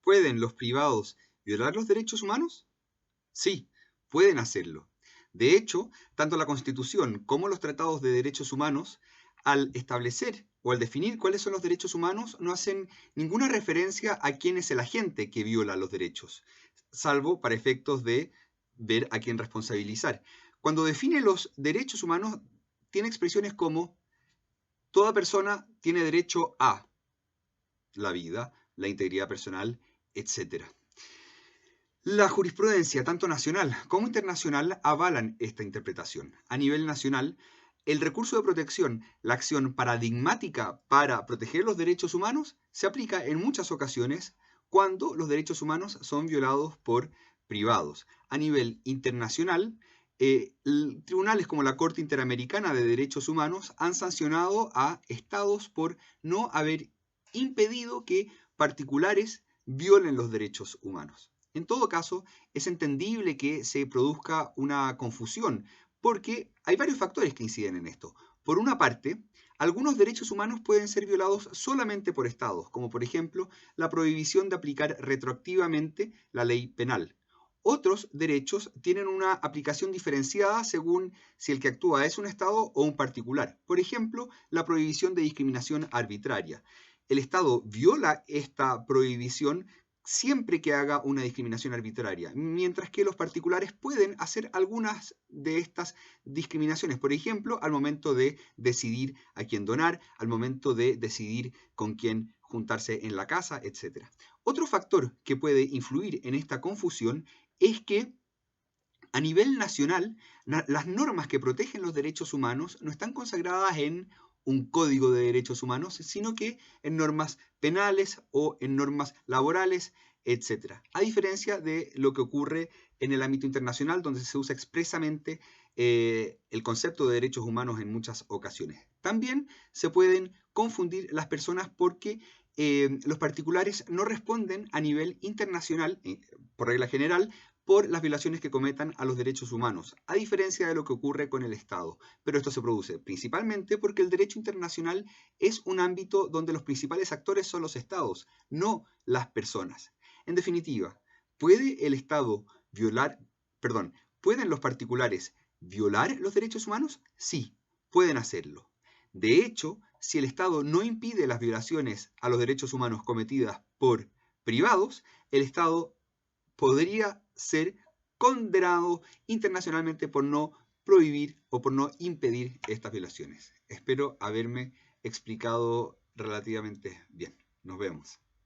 ¿Pueden los privados violar los derechos humanos? Sí, pueden hacerlo. De hecho, tanto la Constitución como los tratados de derechos humanos, al establecer o al definir cuáles son los derechos humanos, no hacen ninguna referencia a quién es el agente que viola los derechos, salvo para efectos de ver a quién responsabilizar. Cuando define los derechos humanos, tiene expresiones como toda persona tiene derecho a la vida, la integridad personal, etc. La jurisprudencia, tanto nacional como internacional, avalan esta interpretación. A nivel nacional, el recurso de protección, la acción paradigmática para proteger los derechos humanos, se aplica en muchas ocasiones cuando los derechos humanos son violados por privados. A nivel internacional, tribunales como la Corte Interamericana de Derechos Humanos han sancionado a estados por no haber impedido que particulares violen los derechos humanos. En todo caso, es entendible que se produzca una confusión, porque hay varios factores que inciden en esto. Por una parte, algunos derechos humanos pueden ser violados solamente por estados, como por ejemplo la prohibición de aplicar retroactivamente la ley penal. Otros derechos tienen una aplicación diferenciada según si el que actúa es un Estado o un particular. Por ejemplo, la prohibición de discriminación arbitraria. El Estado viola esta prohibición siempre que haga una discriminación arbitraria, mientras que los particulares pueden hacer algunas de estas discriminaciones, por ejemplo, al momento de decidir a quién donar, al momento de decidir con quién juntarse en la casa, etc. Otro factor que puede influir en esta confusión es que a nivel nacional, las normas que protegen los derechos humanos no están consagradas en un código de derechos humanos, sino que en normas penales o en normas laborales, etc. A diferencia de lo que ocurre en el ámbito internacional, donde se usa expresamente el concepto de derechos humanos en muchas ocasiones. También se pueden confundir las personas porque los particulares no responden a nivel internacional, por regla general, por las violaciones que cometan a los derechos humanos, a diferencia de lo que ocurre con el Estado. Pero esto se produce principalmente porque el derecho internacional es un ámbito donde los principales actores son los Estados, no las personas. En definitiva, ¿puede el Estado ¿pueden los particulares violar los derechos humanos? Sí, pueden hacerlo. De hecho, si el Estado no impide las violaciones a los derechos humanos cometidas por privados, el Estado podría ser condenado internacionalmente por no prohibir o por no impedir estas violaciones. Espero haberme explicado relativamente bien. Nos vemos.